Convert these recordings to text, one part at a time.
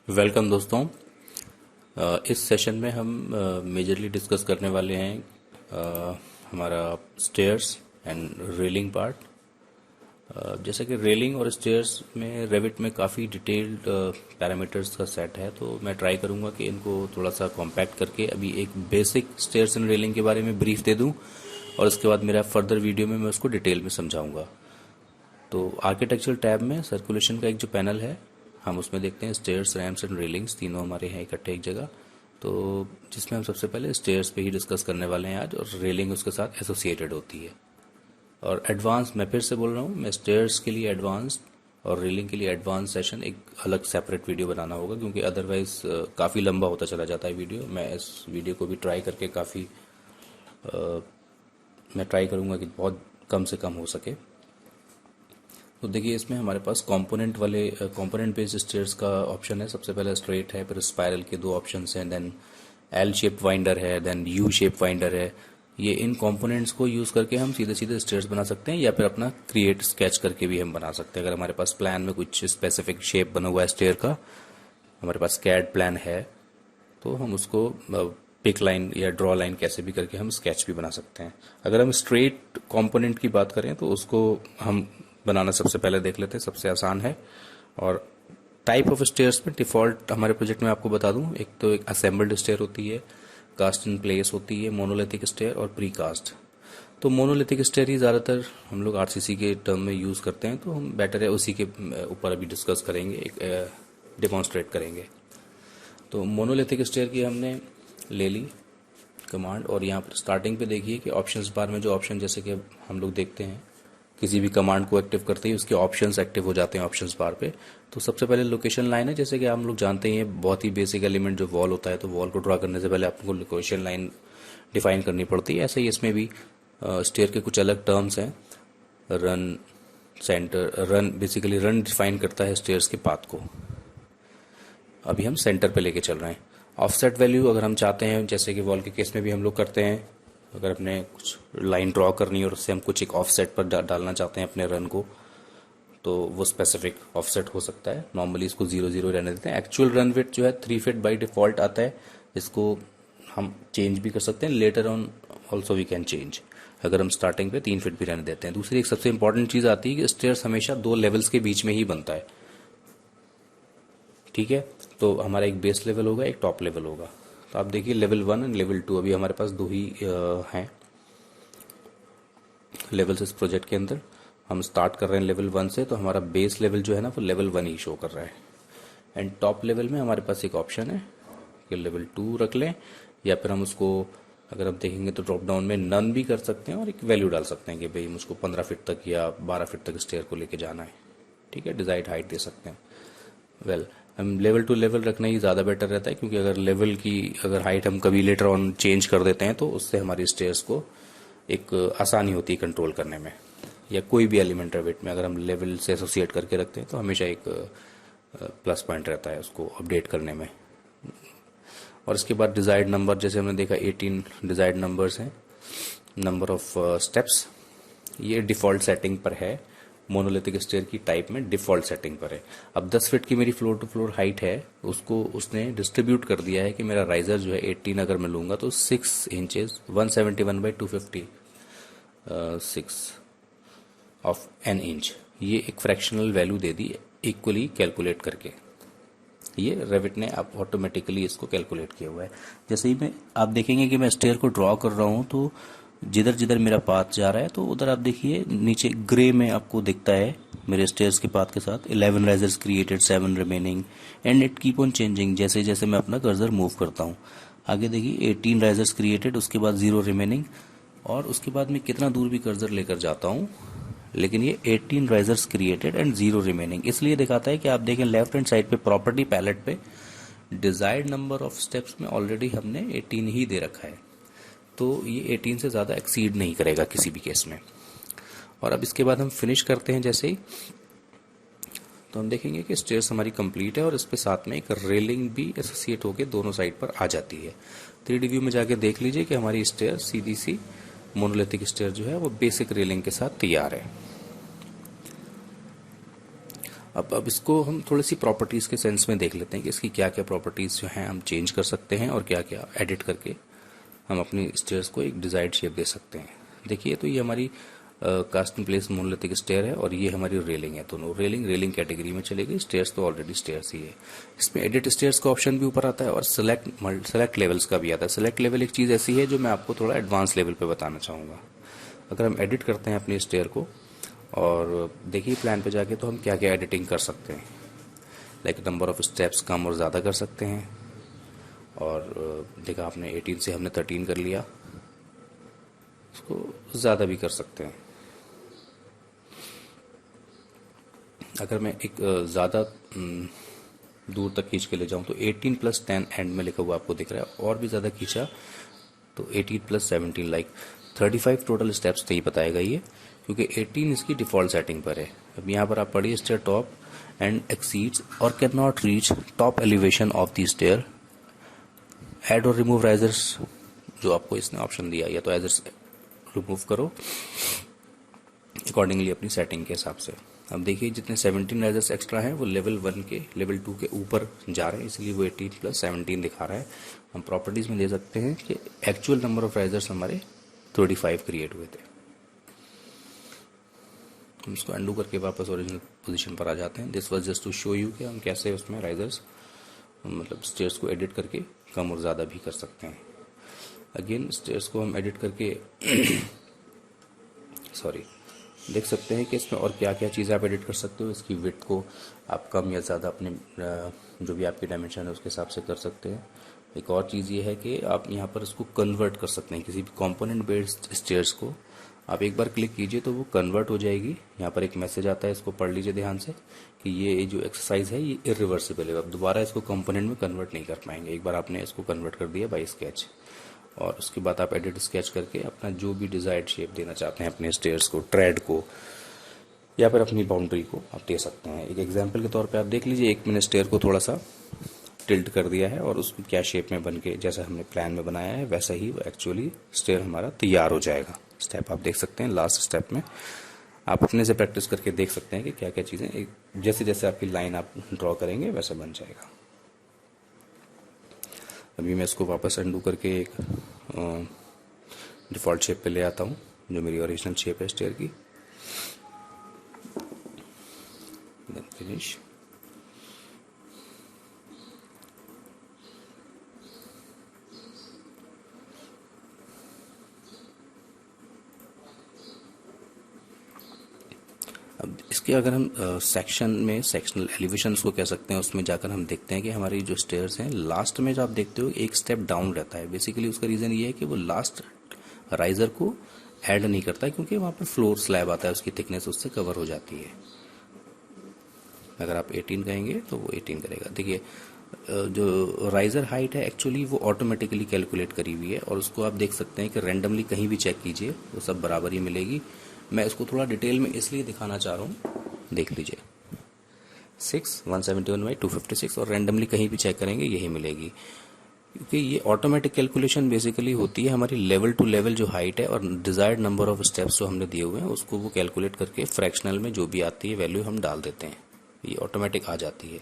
Welcome दोस्तों। इस session में हम मेजरली डिस्कस करने वाले हैं हमारा स्टेयर्स एंड रेलिंग पार्ट। जैसे कि रेलिंग और स्टेयर्स में रेविट में काफ़ी डिटेल्ड पैरामीटर्स का सेट है, तो मैं ट्राई करूंगा कि इनको थोड़ा सा कॉम्पैक्ट करके अभी एक बेसिक स्टेयर्स एंड रेलिंग के बारे में ब्रीफ दे दूं, और उसके बाद मेरा फर्दर वीडियो में मैं उसको डिटेल में समझाऊंगा। तो आर्किटेक्चरल टैब में सर्कुलेशन का एक जो पैनल है, हम उसमें देखते हैं स्टेयर्स, रैम्प्स एंड रेलिंग्स तीनों हमारे हैं इकट्ठे एक जगह। तो जिसमें हम सबसे पहले स्टेयर्स पे ही डिस्कस करने वाले हैं आज, और रेलिंग उसके साथ एसोसिएटेड होती है। और एडवांस, मैं फिर से बोल रहा हूँ, मैं स्टेयर्स के लिए एडवांस और रेलिंग के लिए एडवांस सेशन एक अलग सेपरेट वीडियो बनाना होगा, क्योंकि अदरवाइज काफ़ी लंबा होता चला जाता है वीडियो। मैं इस वीडियो को भी ट्राई करके मैं ट्राई करूँगा कि बहुत कम से कम हो सके। तो देखिए, इसमें हमारे पास कंपोनेंट बेस्ड स्टेयर्स का ऑप्शन है। सबसे पहले स्ट्रेट है, फिर स्पाइरल के दो ऑप्शंस हैं, देन एल शेप वाइंडर है, देन यू शेप वाइंडर है। ये इन कंपोनेंट्स को यूज करके हम सीधे सीधे स्टेयर्स बना सकते हैं, या फिर अपना क्रिएट स्केच करके भी हम बना सकते हैं। अगर हमारे पास प्लान में कुछ स्पेसिफिक शेप बना हुआ है स्टेयर का, हमारे पास कैड प्लान है, तो हम उसको पिक लाइन या ड्रॉ लाइन कैसे भी करके हम स्केच भी बना सकते हैं। अगर हम स्ट्रेट कंपोनेंट की बात करें तो उसको हम बनाना सबसे पहले देख लेते हैं, सबसे आसान है। और टाइप ऑफ स्टेयर्स में डिफॉल्ट हमारे प्रोजेक्ट में आपको बता दूं, एक तो एक असेंबल्ड स्टेयर होती है, कास्ट इन प्लेस होती है, मोनोलिथिक स्टेयर और प्री कास्ट। तो मोनोलिथिक स्टेयर ही ज़्यादातर हम लोग आरसीसी के टर्म में यूज़ करते हैं, तो हम बेटर है उसी के ऊपर अभी डिस्कस करेंगे, एक डिमॉन्स्ट्रेट करेंगे। तो मोनोलिथिक स्टेयर की हमने ले ली कमांड, और यहाँ पर स्टार्टिंग पे देखिए कि ऑप्शंस बार में जो ऑप्शन, जैसे कि हम लोग देखते हैं किसी भी कमांड को एक्टिव करते ही उसके ऑप्शंस एक्टिव हो जाते हैं ऑप्शंस बार पे। तो सबसे पहले लोकेशन लाइन है, जैसे कि हम लोग जानते हैं बहुत ही बेसिक एलिमेंट जो वॉल होता है, तो वॉल को ड्रा करने से पहले आपको लोकेशन लाइन डिफाइन करनी पड़ती है। ऐसे ही इसमें भी स्टेयर के कुछ अलग टर्म्स हैं। Run, centre, run basically run define करता है स्टेयर्स के पाथ को। अभी हम सेंटर पे लेके चल रहे हैं। ऑफसेट वैल्यू अगर हम चाहते हैं, जैसे कि वॉल के केस में भी हम लोग करते हैं, अगर अपने कुछ लाइन ड्रॉ करनी है और उससे हम कुछ एक ऑफसेट पर डालना चाहते हैं अपने रन को, तो वो स्पेसिफिक ऑफसेट हो सकता है। नॉर्मली इसको 0 0 रहने देते हैं। एक्चुअल रन विड्थ जो है 3 फीट बाई डिफॉल्ट आता है, इसको हम चेंज भी कर सकते हैं, later on also we can change. अगर हम स्टार्टिंग पे 3 फीट भी रहने देते हैं। दूसरी एक सबसे इंपॉर्टेंट चीज आती है कि स्टेयर्स हमेशा 2 लेवल्स के बीच में ही बनता है, ठीक है। तो हमारा एक बेस लेवल होगा, एक टॉप लेवल होगा। तो आप देखिए लेवल 1 एंड लेवल 2, अभी हमारे पास दो ही हैं लेवल्स इस प्रोजेक्ट के अंदर। हम स्टार्ट कर रहे हैं लेवल 1 से, तो हमारा बेस लेवल जो है ना वो लेवल 1 ही शो कर रहा है। एंड टॉप लेवल में हमारे पास एक ऑप्शन है कि लेवल 2 रख लें, या फिर हम उसको, अगर हम देखेंगे तो ड्रॉप डाउन में नन भी कर सकते हैं और एक वैल्यू डाल सकते हैं कि भाई मुझको 15 फीट तक या 12 फीट तक स्टेयर को लेके जाना है, ठीक है। डिजाइड हाइट दे सकते हैं। वेल, हम लेवल टू लेवल रखना ही ज़्यादा बेटर रहता है, क्योंकि अगर हाइट हम कभी लेटर ऑन चेंज कर देते हैं तो उससे हमारी स्टेयर्स को एक आसानी होती है कंट्रोल करने में, या कोई भी एलिमेंट वेट में अगर हम लेवल से एसोसिएट करके रखते हैं तो हमेशा एक प्लस पॉइंट रहता है उसको अपडेट करने में। और इसके बाद डिजायर्ड नंबर, जैसे हमने देखा 18 डिजायर्ड नंबर्स हैं, नंबर ऑफ स्टेप्स, ये डिफॉल्ट सेटिंग पर है। मोनोलिथिक स्टेयर की टाइप में डिफॉल्ट सेटिंग पर है। अब 10 फीट की मेरी फ्लोर टू फ्लोर हाइट है, उसको उसने डिस्ट्रीब्यूट कर दिया है कि मेरा राइजर जो है 18 अगर मैं लूंगा तो 6 inches 171 by 256 of an inch, ये एक फ्रैक्शनल वैल्यू दे दी इक्वली कैलकुलेट करके। ये रेविट ने आप ऑटोमेटिकली इसको कैलकुलेट किया हुआ है। जैसे ही आप देखेंगे कि मैं स्टेयर को ड्रॉ कर रहा हूं, तो जिधर जिधर मेरा पाथ जा रहा है तो उधर आप देखिए नीचे ग्रे में आपको दिखता है मेरे स्टेयर्स के पाथ के साथ 11 risers created, 7 remaining, and it keep on changing जैसे जैसे मैं अपना कर्सर मूव करता हूँ। आगे देखिए 18 राइजर्स क्रिएटेड, उसके बाद 0 रिमेनिंग, और उसके बाद मैं कितना दूर भी कर्सर लेकर जाता हूँ, लेकिन ये 18 राइजर्स क्रिएटेड एंड 0 रिमेनिंग इसलिए दिखाता है कि आप देखें लेफ्ट हैंड साइड पे प्रॉपर्टी पैलेट पे डिजायर्ड नंबर ऑफ स्टेप्स में ऑलरेडी हमने 18 ही दे रखा है, तो ये 18 से ज़्यादा एक्सीड नहीं करेगा किसी भी केस में। और अब इसके बाद हम फिनिश करते हैं जैसे ही, तो हम देखेंगे कि स्टेयर्स हमारी कंप्लीट है, और इस पे साथ में एक रेलिंग भी एसोसिएट होकर दोनों साइड पर आ जाती है। 3D व्यू में जाके देख लीजिए कि हमारी स्टेयर सीधी सी मोनोलिथिक स्टेयर जो है वो बेसिक रेलिंग के साथ तैयार है। अब इसको हम थोड़ी सी प्रॉपर्टीज़ के सेंस में देख लेते हैं कि इसकी क्या क्या प्रॉपर्टीज़ जो हैं हम चेंज कर सकते हैं और क्या क्या एडिट करके हम अपनी स्टेयर्स को एक डिजायर्ड शेप दे सकते हैं। देखिए, तो ये हमारी cast in place monolithic stair है और ये हमारी रेलिंग है। दोनों रेलिंग कैटेगरी में चलेगी, स्टेयर्स तो ऑलरेडी स्टेयर्स ही है। इसमें एडिट स्टेयर्स का ऑप्शन भी ऊपर आता है और सेलेक्ट लेवल्स का भी आता है। सेलेक्ट लेवल एक चीज़ ऐसी है जो मैं आपको थोड़ा एडवांस लेवल पे बताना चाहूँगा। अगर हम एडिट करते हैं अपनी स्टेयर को, और देखिए प्लान पे जाके, तो हम क्या क्या एडिटिंग कर सकते हैं। लाइक नंबर ऑफ स्टेप्स कम और ज़्यादा कर सकते हैं, और देखा आपने 18 से हमने 13 कर लिया, उसको ज़्यादा भी कर सकते हैं। अगर मैं एक ज़्यादा दूर तक खींच के ले जाऊं तो 18+10 एंड में लिखा हुआ आपको दिख रहा है, और भी ज़्यादा खींचा तो 18+17, लाइक 35 टोटल स्टेप्स नहीं बताएगा ये, क्योंकि 18 इसकी डिफ़ॉल्ट सेटिंग पर है। अब यहाँ पर आप पढ़िए, stair top end exceeds or cannot reach top elevation of the stair, add or remove risers, जो आपको इसने ऑप्शन दिया, या तो राइजर्स रिमूव करो अकॉर्डिंगली अपनी सेटिंग के हिसाब से। अब देखिए, जितने 17 राइजर्स एक्स्ट्रा हैं वो लेवल 1 के लेवल 2 के ऊपर जा रहे हैं, इसलिए वो 18+17 दिखा रहा है। हम प्रॉपर्टीज में दे सकते हैं कि एक्चुअल नंबर ऑफ राइजर्स हमारे 35 क्रिएट हुए थे। हम इसको अंडू करके वापस ओरिजिनल पोजीशन पर आ जाते हैं। This was just to show you कि हम कैसे उसमें राइजर्स, मतलब स्टेयर्स को एडिट करके कम और ज़्यादा भी कर सकते हैं। अगेन स्टेयर्स को हम एडिट करके देख सकते हैं कि इसमें और क्या क्या चीज़ें आप एडिट कर सकते हो। इसकी विड्थ को आप कम या ज़्यादा अपने जो भी आपकी डायमेंशन है उसके हिसाब से कर सकते हैं। एक और चीज़ ये है कि आप यहाँ पर इसको कन्वर्ट कर सकते हैं, किसी भी कंपोनेंट बेस्ड स्टेयर्स को आप एक बार क्लिक कीजिए तो वो कन्वर्ट हो जाएगी। यहाँ पर एक मैसेज आता है, इसको पढ़ लीजिए ध्यान से, कि ये जो एक्सरसाइज है ये इरिवर्सिबल है। आप दोबारा इसको कंपोनेंट में कन्वर्ट नहीं कर पाएंगे। एक बार आपने इसको कन्वर्ट कर दिया बाय स्केच, और उसके बाद आप एडिट स्केच करके अपना जो भी डिजायर्ड शेप देना चाहते हैं अपने स्टेयर्स को, ट्रेड को, या फिर अपनी बाउंड्री को आप दे सकते हैं। एक एग्जांपल के तौर पे आप देख लीजिए, एक मैंने स्टेयर को थोड़ा सा टिल्ट कर दिया है और उसको क्या शेप में बन के, जैसा हमने प्लान में बनाया है वैसा ही एक्चुअली स्टेयर हमारा तैयार हो जाएगा। स्टेप आप देख सकते हैं, लास्ट स्टेप में आप अपने से प्रैक्टिस करके देख सकते हैं कि क्या क्या चीज़ें, जैसे जैसे आपकी लाइन आप ड्रॉ करेंगे वैसा बन जाएगा। अभी मैं इसको वापस अंडू करके एक डिफ़ॉल्ट शेप पे ले आता हूँ, जो मेरी ओरिजिनल शेप है स्टेयर की। Then finish. अब इसके अगर हम सेक्शन में सेक्शनल एलिवेशंस को कह सकते हैं, उसमें जाकर हम देखते हैं कि हमारी जो स्टेयर्स हैं लास्ट में जो आप देखते हो एक स्टेप डाउन रहता है। बेसिकली उसका रीज़न ये है कि वो लास्ट राइजर को ऐड नहीं करता है, क्योंकि वहाँ पर फ्लोर स्लैब आता है, उसकी थिकनेस उससे कवर हो जाती है। अगर आप 18 कहेंगे तो वो 18 करेगा। देखिए, जो राइजर हाइट है एक्चुअली वो ऑटोमेटिकली कैलकुलेट करी हुई है, और उसको आप देख सकते हैं कि रैंडमली कहीं भी चेक कीजिए वो सब बराबर ही मिलेगी। मैं इसको थोड़ा डिटेल में इसलिए दिखाना चाह रहा हूँ, देख लीजिए 171/256, और रैंडमली कहीं भी चेक करेंगे यही मिलेगी, क्योंकि ये ऑटोमेटिक कैलकुलेशन बेसिकली होती है हमारी लेवल टू लेवल जो हाइट है और डिजायर्ड नंबर ऑफ स्टेप्स जो हमने दिए हुए हैं उसको वो कैलकुलेट करके फ्रैक्शनल में जो भी आती है वैल्यू हम डाल देते हैं, ये ऑटोमेटिक आ जाती है।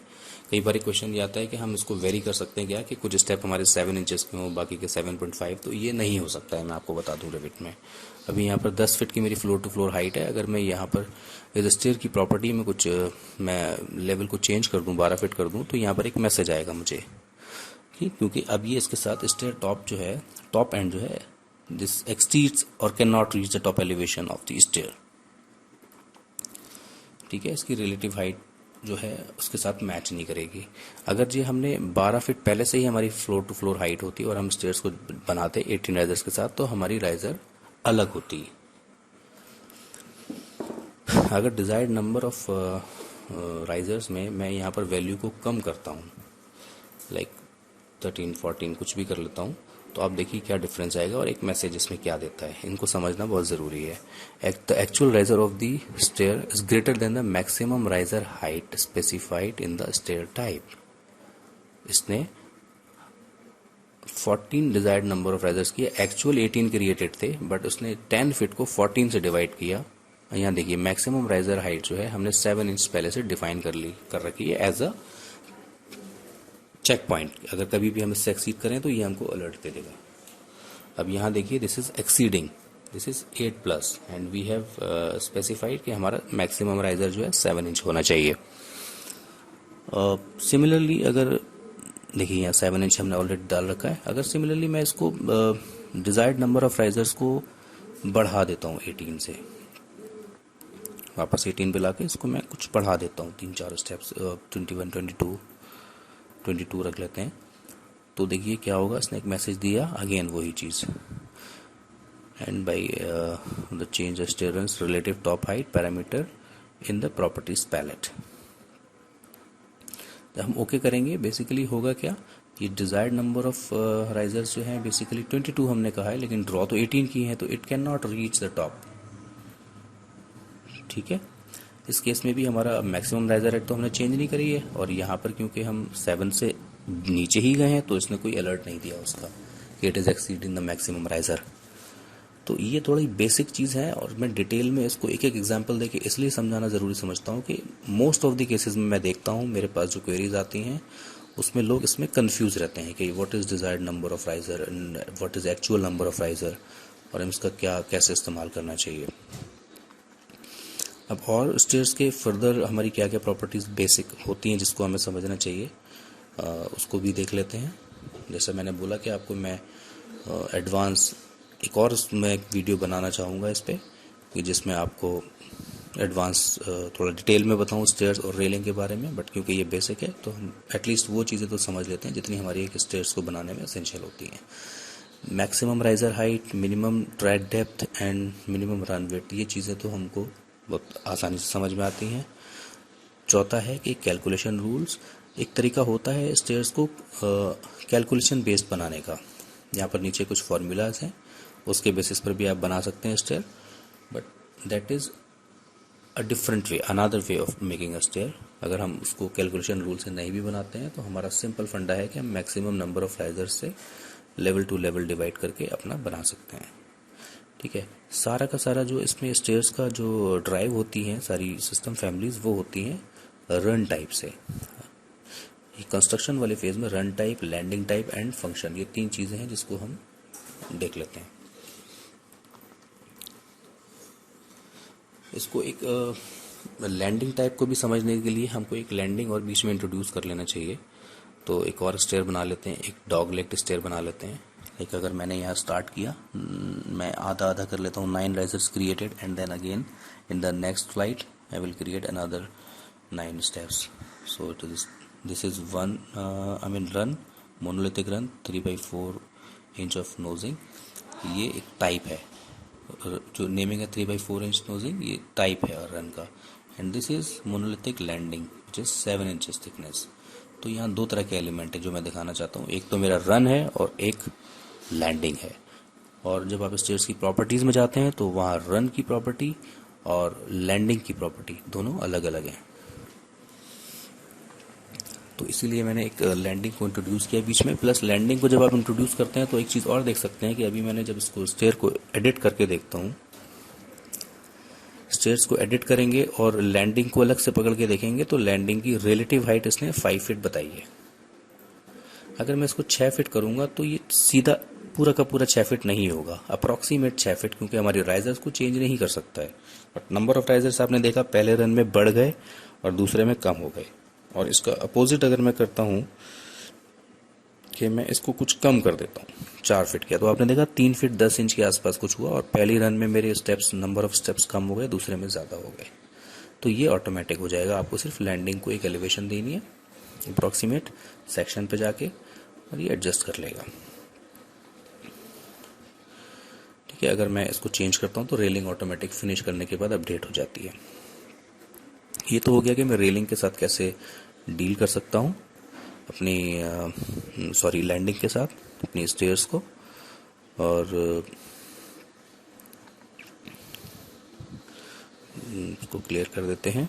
कई बार क्वेश्चन ये आता है कि हम इसको वेरी कर सकते हैं क्या, कि कुछ स्टेप हमारे 7 इंचेस के हों बाकी के 7.5, तो ये नहीं हो सकता है। मैं आपको बता दूं रेविट में अभी यहाँ पर 10 फीट की मेरी फ्लोर टू फ्लोर हाइट है। अगर मैं यहाँ पर स्टेयर की प्रॉपर्टी में कुछ मैं लेवल को चेंज कर दूं, 12 फीट कर दूं, तो यहाँ पर एक मैसेज आएगा मुझे, क्योंकि अब ये इसके साथ स्टेयर टॉप जो है, टॉप एंड जो है, this exceeds or cannot reach the top elevation of the stair. ठीक है, इसकी रिलेटिव हाइट जो है उसके साथ मैच नहीं करेगी। अगर जी हमने 12 फीट पहले से ही हमारी फ्लोर टू फ्लोर हाइट होती और हम स्टेयर्स को बनाते 18 राइजर्स के साथ, तो हमारी राइजर अलग होती। अगर डिजायर्ड नंबर ऑफ राइजर्स में मैं यहाँ पर वैल्यू को कम करता हूँ, लाइक 13, 14 कुछ भी कर लेता हूँ, तो आप देखिए क्या डिफरेंस आएगा और एक मैसेज इसमें क्या देता है। इनको समझना बहुत ज़रूरी है। The actual riser of the stair is greater than the maximum riser height specified in the stair type. इसने 14 डिजायर्ड नंबर ऑफ राइजर्स किए, एक्चुअल 18 क्रिएटेड थे, बट उसने 10 फीट को 14 से डिवाइड किया यहाँ देखिए मैक्सिमम राइजर हाइट जो है हमने 7 इंच पहले से डिफाइन कर रखी है एज अ चेक पॉइंट। अगर कभी भी हम इससे एक्सीड करें तो ये हमको अलर्ट दे देगा। अब यहाँ देखिए this is exceeding, this is 8+ and we have specified कि हमारा मैक्सिमम राइजर जो है 7 इंच होना चाहिए। सिमिलरली अगर देखिए यहाँ 7 इंच हमने ऑलरेडी डाल रखा है। अगर सिमिलरली मैं इसको डिजायर्ड नंबर ऑफ राइजर्स को बढ़ा देता हूँ 18 से, वापस 18 पे लाके इसको मैं कुछ बढ़ा देता हूँ 3-4 स्टेप्स, 21, 22 रख लेते हैं। तो देखिए क्या होगा, इसने एक मैसेज दिया, अगेन वही चीज़, and by the change stairs relative top height parameter in the properties palette. जब हम ओके करेंगे बेसिकली होगा क्या, ये डिजायर्ड नंबर ऑफ राइजर्स जो हैं बेसिकली 22 हमने कहा है, लेकिन ड्रॉ तो 18 की है, तो it can not reach the top. ठीक है, इस केस में भी हमारा मैक्सिमम राइजर हाइट तो हमने चेंज नहीं करी है, और यहाँ पर क्योंकि हम 7 से नीचे ही गए हैं तो इसने कोई अलर्ट नहीं दिया उसका कि it is exceeding the maximum riser. तो ये थोड़ी बेसिक चीज़ है, और मैं डिटेल में इसको एक एक एग्जांपल देके इसलिए समझाना ज़रूरी समझता हूँ कि मोस्ट ऑफ द केसेस में मैं देखता हूँ मेरे पास जो क्वेरीज आती हैं उसमें लोग इसमें कंफ्यूज रहते हैं कि what is desired number of riser and what is actual number of riser, और हम इसका क्या कैसे इस्तेमाल करना चाहिए। अब और स्टेयर्स के फर्दर हमारी क्या क्या प्रॉपर्टीज़ बेसिक होती हैं जिसको हमें समझना चाहिए, उसको भी देख लेते हैं। जैसे मैंने बोला कि आपको मैं एडवांस एक और मैं एक वीडियो बनाना चाहूँगा इस पर कि जिसमें आपको एडवांस थोड़ा डिटेल में बताऊँ स्टेयर्स और रेलिंग के बारे में, बट क्योंकि ये बेसिक है तो हम एटलीस्ट वो चीज़ें तो समझ लेते हैं जितनी हमारी एक स्टेयर्स को बनाने में एसेंशियल होती हैं। Maximum riser height, minimum track depth and minimum run width, ये चीज़ें तो हमको बहुत आसानी से समझ में आती हैं। चौथा है कि कैलकुलेशन रूल्स, एक तरीका होता है स्टेयर्स को कैलकुलेशन बेस्ड बनाने का। यहाँ पर नीचे कुछ फॉर्मूलाज हैं, उसके बेसिस पर भी आप बना सकते हैं stair, but that is a different way, another way of making a stair. अगर हम उसको कैलकुलेशन रूल से नहीं भी बनाते हैं तो हमारा सिंपल फंडा है कि हम मैक्सिमम नंबर ऑफ राइजर्स से लेवल टू लेवल डिवाइड करके अपना बना सकते हैं। ठीक है, सारा का सारा जो इसमें स्टेयर्स का जो ड्राइव होती हैं सारी सिस्टम फैमिलीज वो होती हैं रन टाइप से। ये कंस्ट्रक्शन वाले फेज में run type, landing type and function, ये 3 चीजें हैं जिसको हम देख लेते हैं। इसको एक लैंडिंग टाइप को भी समझने के लिए हमको एक लैंडिंग और बीच में इंट्रोड्यूस कर लेना चाहिए। तो एक और स्टेयर बना लेते हैं, एक डॉग लेग स्टेयर बना लेते हैं। लाइक अगर मैंने यहाँ स्टार्ट किया, मैं आधा आधा कर लेता हूँ, 9 risers created and then again in the next flight I will create another 9 steps. So this is one run, monolithic run, 3/4 inch of nosing. ये एक टाइप है, जो नेमिंग है 3/4 इंच नोजिंग, ये टाइप है रन का। And this is monolithic landing which is 7 inches thickness. तो यहाँ 2 तरह के एलिमेंट है जो मैं दिखाना चाहता हूँ, एक तो मेरा रन है और एक लैंडिंग है। और जब आप स्टेयर्स की प्रॉपर्टीज में जाते हैं तो वहाँ रन की प्रॉपर्टी और लैंडिंग की प्रॉपर्टी दोनों अलग अलग हैं। तो इसीलिए मैंने एक लैंडिंग को इंट्रोड्यूस किया बीच में। प्लस लैंडिंग को जब आप इंट्रोड्यूस करते हैं तो एक चीज़ और देख सकते हैं कि अभी मैंने जब इसको स्टेयर को एडिट करके देखता हूँ, स्टेयर्स को एडिट करेंगे और लैंडिंग को अलग से पकड़ के देखेंगे तो लैंडिंग की रिलेटिव हाइट इसने 5 फीट बताई है। अगर मैं इसको 6 फीट करूंगा तो ये सीधा पूरा का पूरा 6 फीट नहीं होगा, अप्रॉक्सीमेट 6 फीट, क्योंकि हमारे राइजर्स को चेंज नहीं कर सकता है। बट नंबर ऑफ राइजर्स आपने देखा पहले रन में बढ़ गए और दूसरे में कम हो गए। और इसका अपोजिट अगर मैं करता हूं कि मैं इसको कुछ कम कर देता हूं, 4 फीट किया, तो आपने देखा 3 फीट 10 इंच के आसपास कुछ हुआ, और पहली रन में मेरे स्टेप्स, नंबर ऑफ स्टेप्स कम हो गए, दूसरे में ज़्यादा हो गए। तो ये ऑटोमेटिक हो जाएगा। आपको सिर्फ लैंडिंग को एक एलिवेशन देनी है अप्रॉक्सीमेट सेक्शन पे जाके, और ये एडजस्ट कर लेगा। ठीक है, अगर मैं इसको चेंज करता हूं तो रेलिंग ऑटोमेटिक फिनिश करने के बाद अपडेट हो जाती है। ये तो हो गया कि मैं रेलिंग के साथ कैसे डील कर सकता हूं अपनी लैंडिंग के साथ अपनी स्टेयर्स को। और इसको क्लियर कर देते हैं।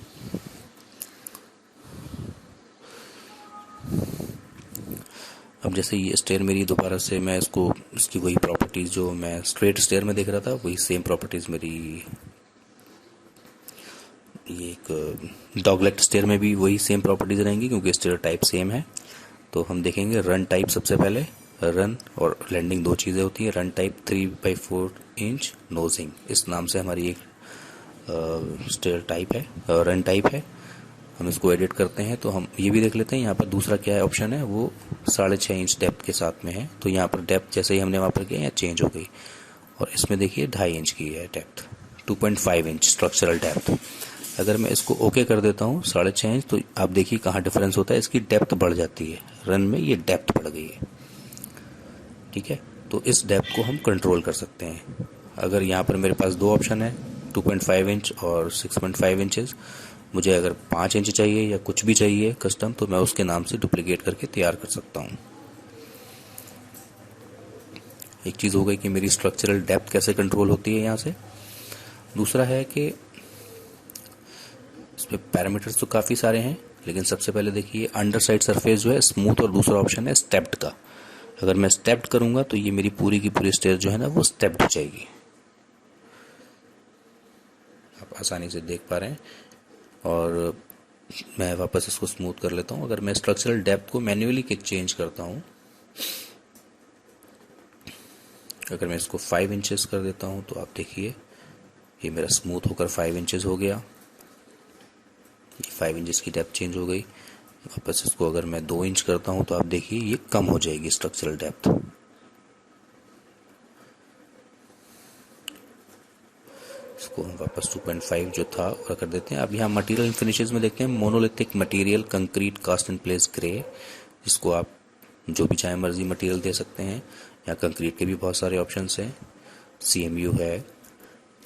अब जैसे ये स्टेयर मेरी दोबारा से मैं इसकी वही प्रॉपर्टीज जो मैं स्ट्रेट स्टेयर में देख रहा था वही सेम प्रॉपर्टीज मेरी ये एक डॉगलेग स्टेयर में भी वही सेम प्रॉपर्टीज रहेंगी क्योंकि स्टेयर टाइप सेम है। तो हम देखेंगे रन टाइप। सबसे पहले रन और लैंडिंग दो चीज़ें होती है। रन टाइप 3/4 इंच नोजिंग, इस नाम से हमारी एक स्टेयर टाइप है, रन टाइप है। हम इसको एडिट करते हैं तो हम ये भी देख लेते हैं यहाँ पर दूसरा क्या है ऑप्शन है, वो 6.5 इंच डेप्थ के साथ में है। तो यहाँ पर डेप्थ जैसे ही हमने वहाँ पर किया यहाँ चेंज हो गई, और इसमें देखिए 2.5 इंच की है डेप्थ, 2.5 इंच स्ट्रक्चरल डेप्थ। अगर मैं इसको ओके कर देता हूँ 6.5 इंच, तो आप देखिए कहाँ डिफरेंस होता है, इसकी डेप्थ बढ़ जाती है। रन में ये डेप्थ बढ़ गई है, ठीक है। तो इस डेप्थ को हम कंट्रोल कर सकते हैं। अगर यहाँ पर मेरे पास दो ऑप्शन है, 2.5 इंच और 6.5 इंचेस। मुझे अगर 5 इंच चाहिए या कुछ भी चाहिए कस्टम, तो मैं उसके नाम से डुप्लीकेट करके तैयार कर सकता हूँ। एक चीज़ हो गई कि मेरी स्ट्रक्चरल डेप्थ कैसे कंट्रोल होती है यहाँ से। दूसरा है कि इसमें पैरामीटर्स तो काफ़ी सारे हैं, लेकिन सबसे पहले देखिए अंडर साइड सरफेस जो है स्मूथ, और दूसरा ऑप्शन है स्टेप्ड का। अगर मैं स्टेप्ड करूंगा तो ये मेरी पूरी की पूरी स्टेयर जो है ना वो स्टेप्ड हो जाएगी। आप आसानी से देख पा रहे हैं। और मैं वापस इसको स्मूथ कर लेता हूँ। अगर मैं स्ट्रक्चरल डेप्थ को मैन्युअली चेंज करता हूँ, अगर मैं इसको 5 इंचेस कर देता हूँ तो आप देखिए ये मेरा स्मूथ होकर 5 इंचेस हो गया। ये 5 इंचेस की डेप्थ चेंज हो गई। वापस इसको अगर मैं 2 इंच करता हूँ तो आप देखिए ये कम हो जाएगी स्ट्रक्चरल डेप्थ। इसको हम वापस 2.5 जो था और कर देते हैं। अब यहाँ मटेरियल फिनिशेस में देखते हैं, monolithic material, concrete, cast in place grey, जिसको आप जो भी चाहे मर्जी मटेरियल दे सकते हैं। यहाँ कंक्रीट के भी बहुत सारे ऑप्शंस हैं, CMU है,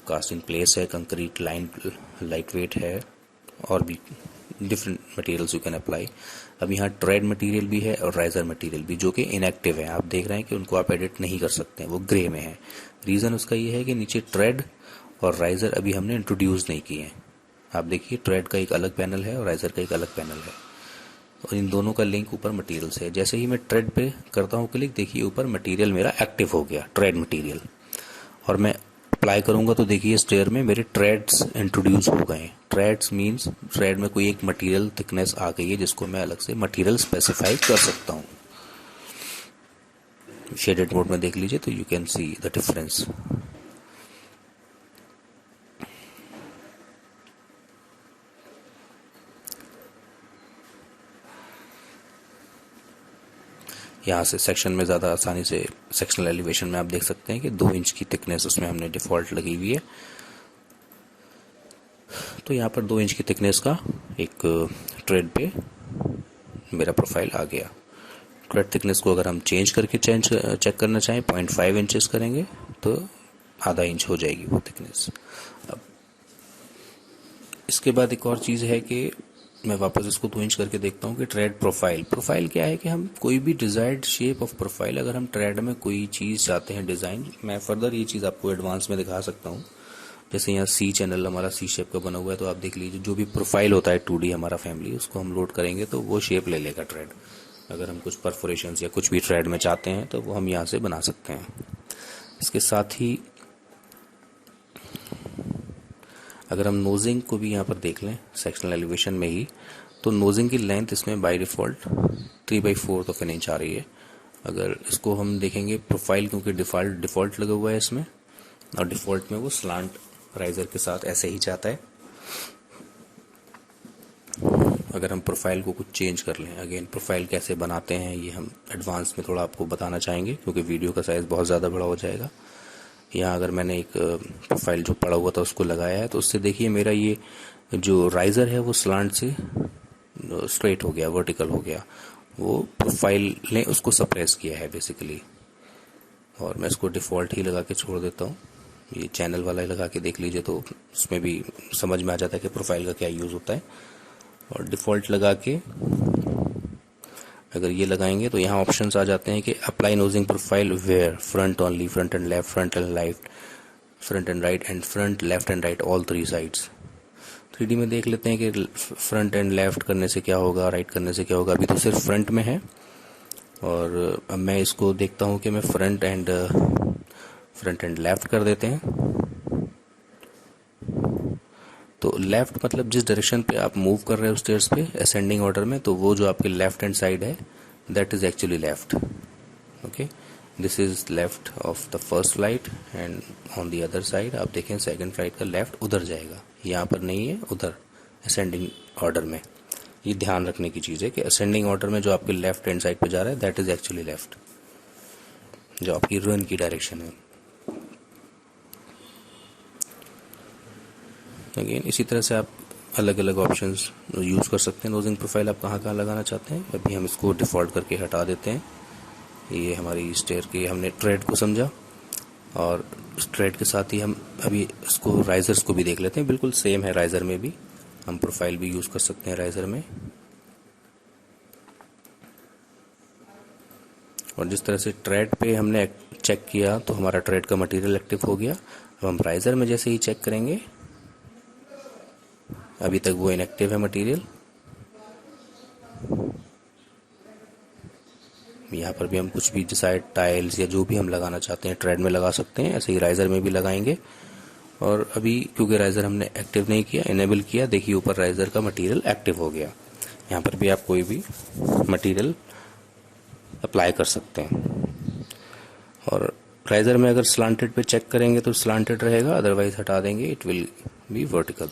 कास्ट इन प्लेस है, कंक्रीट लाइन लाइट वेट है, और भी different materials you can apply. अब यहाँ ट्रेड मटेरियल भी है और राइजर मटेरियल भी, जो कि इनएक्टिव है। आप देख रहे हैं कि उनको आप एडिट नहीं कर सकते हैं, वो ग्रे में है। रीज़न उसका ये है कि नीचे ट्रेड और राइजर अभी हमने इंट्रोड्यूस नहीं किए हैं। आप देखिए ट्रेड का एक अलग पैनल है और राइजर का एक अलग पैनल है, और इन दोनों का लिंक ऊपर मटेरियल से है। जैसे ही मैं ट्रेड पे करता हूँ क्लिक, देखिए ऊपर मटेरियल मेरा एक्टिव हो गया, ट्रेड मटेरियल। और मैं अप्लाई करूंगा तो देखिए स्टेयर में मेरे ट्रेड्स इंट्रोड्यूस हो गए। ट्रेड्स मींस ट्रेड में कोई एक मटेरियल थिकनेस आ गई है जिसको मैं अलग से मटेरियल स्पेसिफाई कर सकता हूँ। शेडेड मोड में देख लीजिए तो you can see the difference. यहाँ से सेक्शन में ज़्यादा आसानी से सेक्शनल एलिवेशन में आप देख सकते हैं कि 2 इंच की थिकनेस उसमें हमने डिफ़ॉल्ट लगी हुई है। तो यहाँ पर 2 इंच की थिकनेस का एक ट्रेड पे मेरा प्रोफाइल आ गया। ट्रेड थिकनेस को अगर हम चेंज करके चेक करना चाहें, 0.5 इंचेस करेंगे तो आधा इंच हो जाएगी वो थिकनेस। अब इसके बाद एक और चीज़ है कि मैं वापस इसको 2 इंच करके देखता हूँ कि ट्रेड प्रोफाइल क्या है कि हम कोई भी डिजायर्ड शेप ऑफ प्रोफाइल, अगर हम ट्रेड में कोई चीज़ चाहते हैं डिज़ाइन, मैं फर्दर ये चीज़ आपको एडवांस में दिखा सकता हूँ। जैसे यहाँ C चैनल हमारा C शेप का बना हुआ है, तो आप देख लीजिए जो भी प्रोफाइल होता है 2D हमारा फैमिली, उसको हम लोड करेंगे तो वो शेप ले लेगा ट्रेड। अगर हम कुछ परफोरेशन या कुछ भी ट्रेड में चाहते हैं तो वो हम यहाँ से बना सकते हैं। इसके साथ ही अगर हम नोजिंग को भी यहाँ पर देख लें सेक्शनल एलिवेशन में ही, तो नोजिंग की लेंथ इसमें by default 3/4 of an inch आ रही है। अगर इसको हम देखेंगे प्रोफाइल, क्योंकि डिफ़ॉल्ट लगा हुआ है इसमें, और डिफ़ॉल्ट में वो स्लांट राइजर के साथ ऐसे ही चाहता है। अगर हम प्रोफाइल को कुछ चेंज कर लें, अगेन प्रोफाइल कैसे बनाते हैं ये हम एडवांस में थोड़ा आपको बताना चाहेंगे, क्योंकि वीडियो का साइज़ बहुत ज़्यादा बड़ा हो जाएगा। यहाँ अगर मैंने एक प्रोफाइल जो पड़ा हुआ था उसको लगाया है, तो उससे देखिए मेरा ये जो राइजर है वो स्लांट से स्ट्रेट हो गया, वर्टिकल हो गया। वो प्रोफाइल ने उसको सप्रेस किया है बेसिकली। और मैं इसको डिफ़ॉल्ट ही लगा के छोड़ देता हूँ। ये चैनल वाला ही लगा के देख लीजिए तो उसमें भी समझ में आ जाता है कि प्रोफाइल का क्या यूज़ होता है। और डिफ़ॉल्ट लगा के अगर ये लगाएंगे तो यहाँ ऑप्शंस आ जाते हैं कि apply nosing profile where, front only, front and left, front and right, front and right and front, left and right, all 3 sides. 3D में देख लेते हैं कि फ्रंट एंड लेफ्ट करने से क्या होगा, राइट करने से क्या होगा। अभी तो सिर्फ फ्रंट में है, और अब मैं इसको देखता हूँ कि मैं फ्रंट एंड लेफ्ट कर देते हैं। तो लेफ्ट मतलब जिस डायरेक्शन पे आप मूव कर रहे हो स्टेयर्स पे असेंडिंग ऑर्डर में, तो वो जो आपके लेफ्ट हैंड साइड है that is actually left. Okay, this is left of the first flight and on the other side आप देखें सेकंड फ्लाइट का लेफ्ट उधर जाएगा, यहाँ पर नहीं है, उधर असेंडिंग ऑर्डर में. ये ध्यान रखने की चीज़ है कि असेंडिंग ऑर्डर में जो आपके लेफ्ट हैंड साइड पे जा रहा है दैट इज एक्चुअली लेफ्ट, जो आपकी रन की डायरेक्शन है. अगेन इसी तरह से आप अलग अलग ऑप्शंस यूज़ कर सकते हैं. नोजिंग प्रोफाइल आप कहाँ कहाँ लगाना चाहते हैं, अभी हम इसको डिफ़ॉल्ट करके हटा देते हैं. ये हमारी स्टेयर की हमने ट्रेड को समझा, और ट्रेड के साथ ही हम अभी इसको राइजर्स को भी देख लेते हैं. बिल्कुल सेम है, राइजर में भी हम प्रोफाइल भी यूज़ कर सकते हैं राइजर में. और जिस तरह से ट्रेड पे हमने चेक किया तो हमारा ट्रेड का मटेरियल एक्टिव हो गया. अब हम राइजर में जैसे ही चेक करेंगे, अभी तक वो इनएक्टिव है मटेरियल. यहाँ पर भी हम कुछ भी डिसाइड टाइल्स या जो भी हम लगाना चाहते हैं ट्रेड में लगा सकते हैं, ऐसे ही राइजर में भी लगाएंगे. और अभी क्योंकि राइजर हमने एक्टिव नहीं किया, इनेबल किया, देखिए ऊपर राइजर का मटेरियल एक्टिव हो गया. यहाँ पर भी आप कोई भी मटेरियल अप्लाई कर सकते हैं. और राइजर में अगर स्लांटेड पे चेक करेंगे तो स्लांटेड रहेगा, अदरवाइज हटा देंगे इट विल बी वर्टिकल.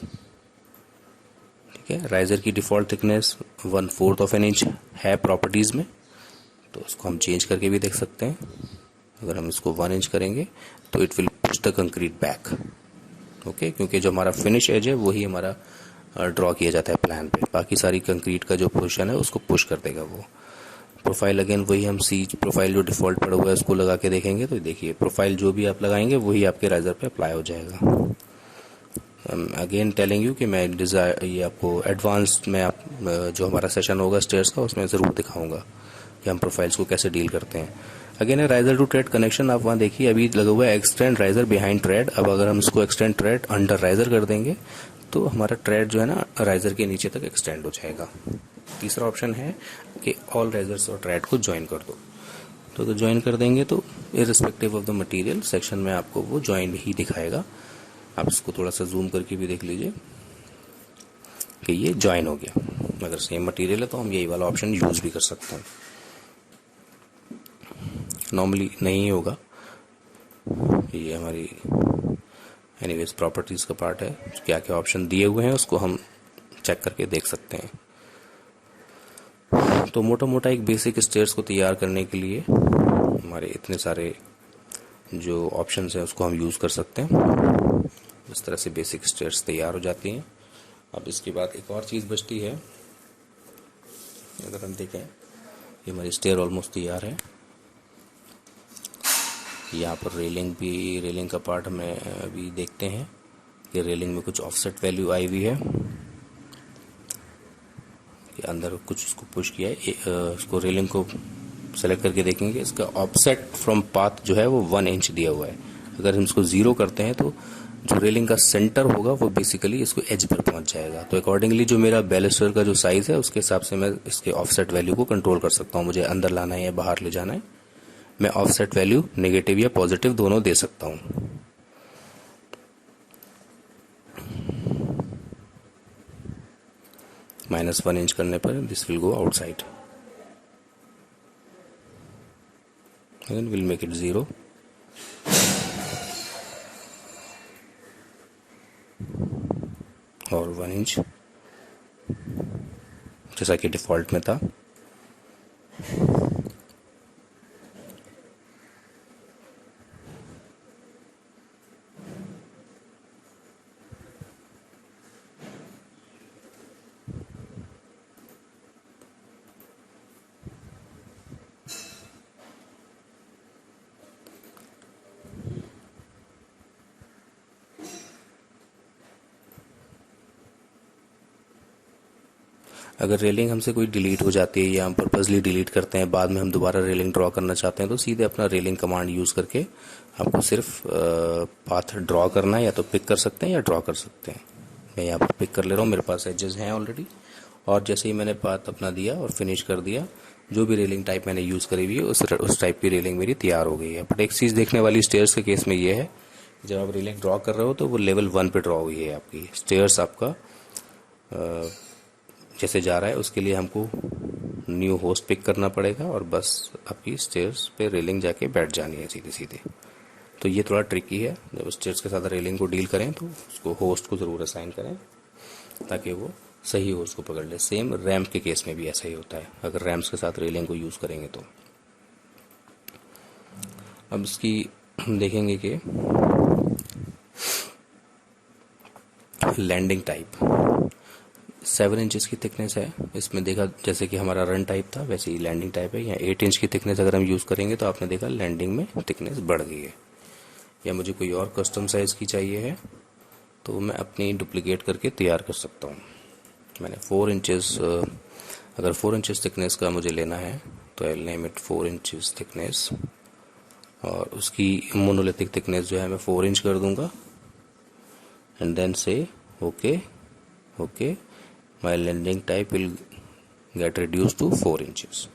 ठीक है, राइजर की default thickness 1/4 of an inch है प्रॉपर्टीज में, तो उसको हम चेंज करके भी देख सकते हैं. अगर हम इसको 1 इंच करेंगे तो it will push the concrete back. Okay, क्योंकि जो हमारा फिनिश एज है वही हमारा ड्रॉ किया जाता है प्लान पे, बाकी सारी कंक्रीट का जो पोर्शन है उसको पुश कर देगा वो. प्रोफाइल अगेन वही हम सी प्रोफाइल जो डिफॉल्ट पड़ा हुआ है उसको लगा के देखेंगे, तो देखिए प्रोफाइल जो भी आप लगाएंगे वही आपके राइजर पे अप्लाई हो जाएगा. अगेन टेलिंग यू कि मैं ये आपको एडवांस में आप जो हमारा सेशन होगा स्टेयर्स का उसमें ज़रूर दिखाऊंगा कि हम प्रोफाइल्स को कैसे डील करते हैं. अगेन है राइजर टू ट्रेड कनेक्शन, आप वहाँ देखिए अभी लगा हुआ है एक्सटेंड राइजर बिहाइंड ट्रेड. अब अगर हम इसको एक्सटेंड ट्रेड अंडर राइजर कर देंगे तो हमारा ट्रेड जो है ना राइजर के नीचे तक एक्सटेंड हो जाएगा. तीसरा ऑप्शन है कि ऑल राइजर्स और ट्रेड को ज्वाइन कर दो, तो ज्वाइन कर देंगे तो irrespective of the material section में आपको वो ज्वाइन ही दिखाएगा. आप इसको थोड़ा सा जूम करके भी देख लीजिए कि ये ज्वाइन हो गया. अगर सेम मटेरियल है तो हम यही वाला ऑप्शन यूज भी कर सकते हैं. नॉर्मली नहीं होगा, ये हमारी एनीवेज प्रॉपर्टीज का पार्ट है. क्या क्या ऑप्शन दिए हुए हैं उसको हम चेक करके देख सकते हैं. तो मोटा मोटा एक बेसिक स्टेयर्स को तैयार करने के लिए हमारे इतने सारे जो ऑप्शंस हैं उसको हम यूज़ कर सकते हैं. इस तरह से बेसिक स्टेयर्स तैयार हो जाती हैं. अब इसके बाद एक और चीज़ बचती है. अगर हम देखें ये हमारी स्टेयर ऑलमोस्ट तैयार है. यहाँ पर रेलिंग का पार्ट हमें अभी देखते हैं कि रेलिंग में कुछ ऑफसेट वैल्यू आई हुई है कि अंदर कुछ उसको पुश किया है. इसको रेलिंग को सेलेक्ट करके देखेंगे, इसका ऑफसेट फ्रॉम पाथ जो है वो 1 इंच दिया हुआ है. अगर हम इसको 0 करते हैं तो जो रेलिंग का सेंटर होगा वो बेसिकली इसको एज पर पहुंच जाएगा. तो अकॉर्डिंगली जो मेरा बैलिस्टर का जो साइज है उसके हिसाब से मैं इसके ऑफसेट वैल्यू को कंट्रोल कर सकता हूँ. मुझे अंदर लाना है या बाहर ले जाना है, मैं ऑफसेट वैल्यू नेगेटिव या पॉजिटिव दोनों दे सकता हूँ. -1 इंच करने पर this will go outside, again we'll make it 0. और 1 इंच जैसा कि डिफॉल्ट में था. अगर रेलिंग हमसे कोई डिलीट हो जाती है या हम पर्पसली डिलीट करते हैं, बाद में हम दोबारा रेलिंग ड्रॉ करना चाहते हैं, तो सीधे अपना रेलिंग कमांड यूज़ करके आपको सिर्फ पाथ ड्रॉ करना है, या तो पिक कर सकते हैं या ड्रॉ कर सकते हैं. मैं यहाँ पर पिक कर ले रहा हूँ, मेरे पास एजेस हैं ऑलरेडी. और जैसे ही मैंने पाथ अपना दिया और फिनिश कर दिया, जो भी रेलिंग टाइप मैंने यूज़ करी हुई है उस टाइप की रेलिंग मेरी तैयार हो गई है. बट एक चीज़ देखने वाली स्टेयर्स के केस में ये है जब आप रेलिंग ड्रॉ कर रहे हो तो वो लेवल 1 पे ड्रॉ हुई है आपकी स्टेयर्स। आपका जैसे जा रहा है उसके लिए हमको न्यू होस्ट पिक करना पड़ेगा और बस आपकी स्टेयर्स पे रेलिंग जाके बैठ जानी है सीधी सीधी। तो ये थोड़ा ट्रिकी है, जब स्टेयर्स के साथ रेलिंग को डील करें तो उसको होस्ट को ज़रूर असाइन करें ताकि वो सही होस्ट को पकड़ ले। सेम रैम्प के केस में भी ऐसा ही होता है अगर रैम्प्स के साथ रेलिंग को यूज़ करेंगे तो। अब इसकी हम देखेंगे कि लैंडिंग टाइप 7 इंचेस की थिकनेस है इसमें। देखा जैसे कि हमारा रन टाइप था वैसे ही लैंडिंग टाइप है। यहाँ 8 इंच की थिकनेस अगर हम यूज़ करेंगे तो आपने देखा लैंडिंग में थिकनेस बढ़ गई है। या मुझे कोई और कस्टम साइज़ की चाहिए है तो मैं अपनी डुप्लीकेट करके तैयार कर सकता हूँ। मैंने 4 इंचेस, अगर 4 इंचेस थिकनेस का मुझे लेना है तो I name it 4 inches thickness, और उसकी मोनोलिथिक थिकनेस जो है मैं 4 इंच कर दूंगा and then say okay my landing type will get reduce to 4 inches.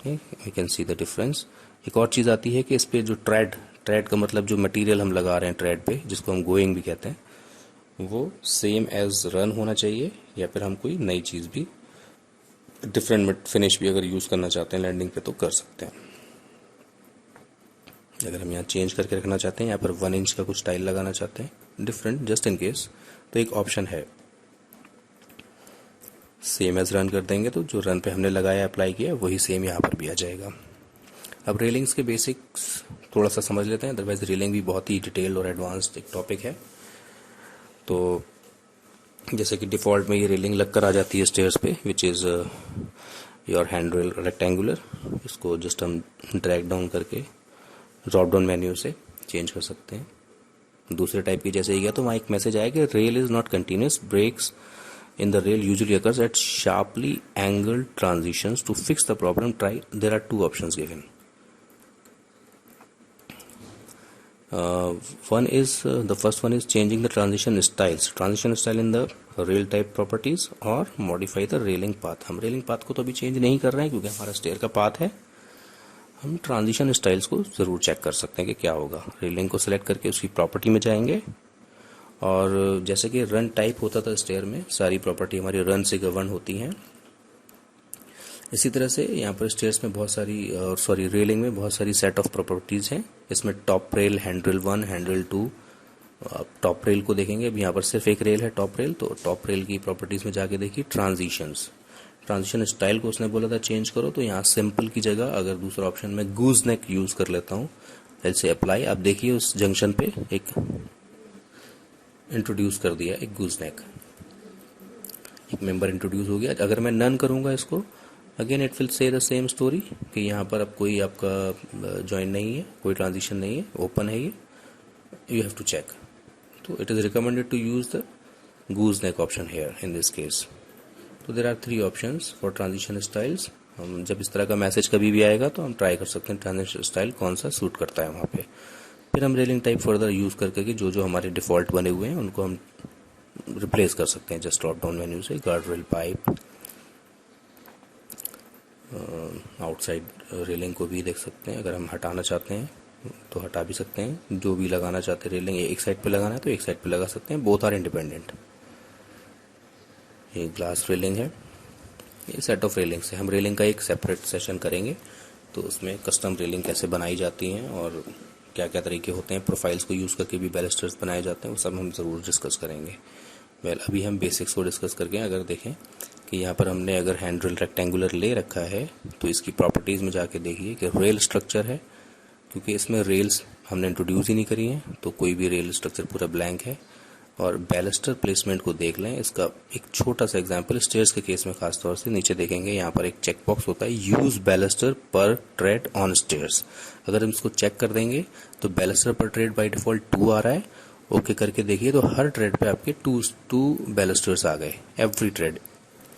You can see the difference. एक और चीज़ आती है कि इस पे जो ट्रेड का मतलब जो मटेरियल हम लगा रहे हैं ट्रेड पे, जिसको हम गोइंग भी कहते हैं, वो सेम एज रन होना चाहिए या फिर हम कोई नई चीज़ भी डिफरेंट फिनिश भी अगर यूज़ करना चाहते हैं लैंडिंग पे तो कर सकते हैं। अगर हम यहाँ चेंज करके रखना चाहते हैं, यहाँ पर 1 इंच का कुछ टाइल लगाना चाहते हैं डिफरेंट जस्ट इन केस, तो एक ऑप्शन है सेम एज रन कर देंगे तो जो रन पे हमने लगाया अप्लाई किया वही सेम यहाँ पर भी आ जाएगा। अब रेलिंग्स के बेसिक्स थोड़ा सा समझ लेते हैं, अदरवाइज रेलिंग भी बहुत ही डिटेल्ड और एडवांस्ड एक टॉपिक है। तो जैसे कि डिफ़ॉल्ट में ये रेलिंग लग कर आ जाती है स्टेयर्स पे, which is your hand rail rectangular. इसको जस्ट हम ड्रैग डाउन करके ड्रॉप डाउन मेन्यू से चेंज कर सकते हैं। दूसरे टाइप की जैसे ही गया तो वहाँ एक मैसेज आया कि rail is not continuous, breaks in the rail usually occurs at sharply angled transitions. To fix the problem, there are 2 options given. The first one is changing the transition style in the rail type properties or modify the railing path. हम railing path को तो अभी change नहीं कर रहे हैं क्योंकि हमारा स्टेयर का पाथ है। हम ट्रांजिशन स्टाइल्स को ज़रूर चेक कर सकते हैं कि क्या होगा। रेलिंग को सिलेक्ट करके उसकी प्रॉपर्टी में जाएंगे और जैसे कि रन टाइप होता था स्टेयर में, सारी प्रॉपर्टी हमारी रन से गवर्न होती हैं। इसी तरह से यहाँ पर स्टेयर्स में बहुत सारी रेलिंग में बहुत सारी सेट ऑफ प्रॉपर्टीज़ हैं। इसमें top rail, hand rail 1, hand rail 2। Top rail को देखेंगे, अब यहाँ पर सिर्फ एक रेल है टॉप रेल, तो टॉप रेल की प्रॉपर्टीज़ में जाके देखिए ट्रांजिशन स्टाइल को उसने बोला था चेंज करो, तो यहाँ सिंपल की जगह अगर दूसरा ऑप्शन में गूज नेक यूज़ कर लेता हूँ, ऐसे अप्लाई। आप देखिए उस जंक्शन पे एक इंट्रोड्यूस कर दिया एक गूज नेक, एक मेंबर इंट्रोड्यूस हो गया। अगर मैं नन करूंगा इसको, again it will say the same story कि यहाँ पर अब कोई आपका जॉइन नहीं है, कोई ट्रांजिशन नहीं है, ओपन है ये, यू हैव टू चेक। तो it is recommended to use the goose neck option here in this case. तो there are 3 options for transition styles. हम जब इस तरह का मैसेज कभी भी आएगा तो हम ट्राई कर सकते हैं ट्रांजिशन स्टाइल कौन सा सूट करता है वहाँ पे। फिर हम रेलिंग टाइप फर्दर यूज़ करके जो हमारे डिफ़ॉल्ट बने हुए हैं उनको हम रिप्लेस कर सकते हैं जस्ट ड्रॉप डाउन मेन्यू से। Guard rail pipe, outside railing को भी देख सकते हैं, अगर हम हटाना चाहते हैं तो हटा भी सकते हैं। जो भी लगाना चाहते हैं रेलिंग, एक साइड पे लगाना है तो एक साइड पे लगा सकते हैं, बोथ आर इंडिपेंडेंट। ये ग्लास रेलिंग है। ये सेट ऑफ रेलिंग से हम रेलिंग का एक सेपरेट सेशन करेंगे, तो उसमें कस्टम रेलिंग कैसे बनाई जाती हैं और क्या क्या तरीके होते हैं, प्रोफाइल्स को यूज़ करके भी बैलिस्टर्स बनाए जाते हैं, वो सब हम ज़रूर डिस्कस करेंगे। अभी हम बेसिक्स को डिस्कस करके अगर देखें कि यहाँ पर हमने अगर हैंड रेल रेक्टेंगुलर ले रखा है तो इसकी प्रॉपर्टीज़ में जाके देखिए कि रेल स्ट्रक्चर है, क्योंकि इसमें रेल्स हमने इंट्रोड्यूस ही नहीं करी हैं तो कोई भी रेल स्ट्रक्चर पूरा ब्लैंक है। और बैलिस्टर प्लेसमेंट को देख लें, इसका एक छोटा सा एग्जांपल स्टेयर्स के केस में खास तौर से नीचे देखेंगे, यहाँ पर एक चेक बॉक्स होता है, यूज बैलिस्टर पर ट्रेड ऑन स्टेयर्स। अगर हम इसको चेक कर देंगे तो बैलिस्टर पर ट्रेड बाय डिफॉल्ट 2 आ रहा है। ओके करके देखिए तो हर ट्रेड पे आपके 2 बैलिस्टर्स आ गए, every tread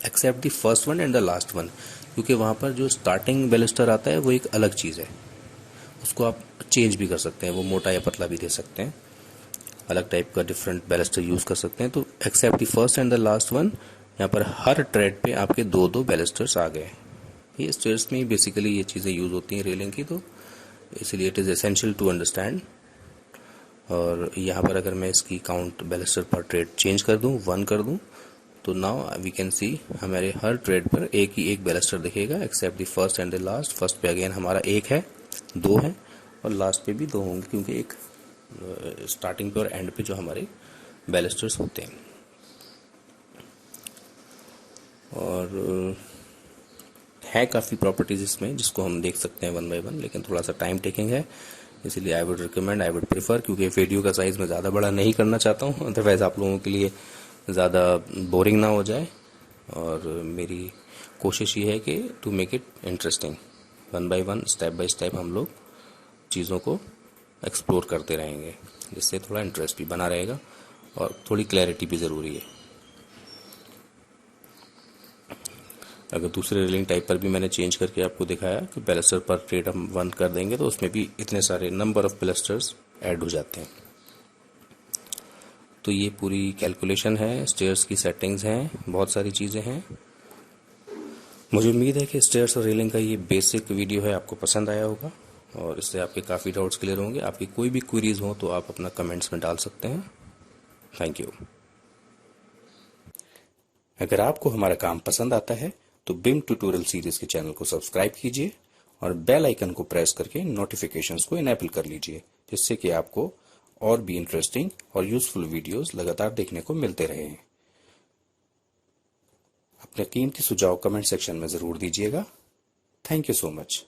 except the first one and the last one, क्योंकि वहाँ पर जो स्टार्टिंग बैलिस्टर आता है वो एक अलग चीज़ है, उसको आप चेंज भी कर सकते हैं, वो मोटा या पतला भी दे सकते हैं, अलग टाइप का डिफरेंट बैलिस्टर यूज़ कर सकते हैं। तो except the first and the last one, यहाँ पर हर ट्रेड पे आपके 2 बैलिस्टर्स आ गए। ये स्टेयर्स में बेसिकली ये चीज़ें यूज़ होती हैं रेलिंग की, तो इसलिए it is essential to understand और यहाँ पर अगर मैं इसकी काउंट बैलिस्टर पर ट्रेड चेंज कर दूँ, 1 कर दूँ, तो नाउ वी कैन सी हमारे हर ट्रेड पर एक ही एक बैलिस्टर दिखेगा except the first and the last. First पे अगेन हमारा 1 है, 2 है, और लास्ट पे भी 2 होंगे, क्योंकि एक स्टार्टिंग पे और एंड पे जो हमारे बैलिस्टर्स होते हैं। और है काफ़ी प्रॉपर्टीज इसमें जिसको हम देख सकते हैं 1 बाय 1, लेकिन थोड़ा सा टाइम टेकिंग है, इसीलिए I would recommend, I would prefer, क्योंकि वीडियो का साइज़ मैं ज़्यादा बड़ा नहीं करना चाहता हूँ, अदरवाइज़ आप लोगों के लिए ज़्यादा बोरिंग ना हो जाए। और मेरी कोशिश ये है कि to make it interesting, 1 by 1 step by step हम लोग चीज़ों को एक्सप्लोर करते रहेंगे, जिससे थोड़ा इंटरेस्ट भी बना रहेगा और थोड़ी क्लैरिटी भी ज़रूरी है। अगर दूसरे रीलिंग टाइप पर भी मैंने चेंज करके आपको दिखाया कि बैलिस्टर पर ट्रेड हम 1 कर देंगे, तो उसमें भी इतने सारे नंबर ऑफ बैलिस्टर्स ऐड हो जाते हैं। तो ये पूरी कैलकुलेशन है, स्टेयर्स की सेटिंग्स हैं, बहुत सारी चीज़ें हैं। मुझे उम्मीद है कि स्टेयर्स और रेलिंग का ये बेसिक वीडियो है आपको पसंद आया होगा, और इससे आपके काफ़ी डाउट्स क्लियर होंगे। आपकी कोई भी क्वेरीज हो तो आप अपना कमेंट्स में डाल सकते हैं। Thank you. अगर आपको हमारा काम पसंद आता है तो बिम ट्यूटोरियल सीरीज के चैनल को सब्सक्राइब कीजिए और बेल आइकन को प्रेस करके नोटिफिकेशंस को इनेबल कर लीजिए, जिससे कि आपको और भी इंटरेस्टिंग और यूजफुल वीडियोस लगातार देखने को मिलते रहें। अपने कीमती सुझाव कमेंट सेक्शन में ज़रूर दीजिएगा। Thank you so much.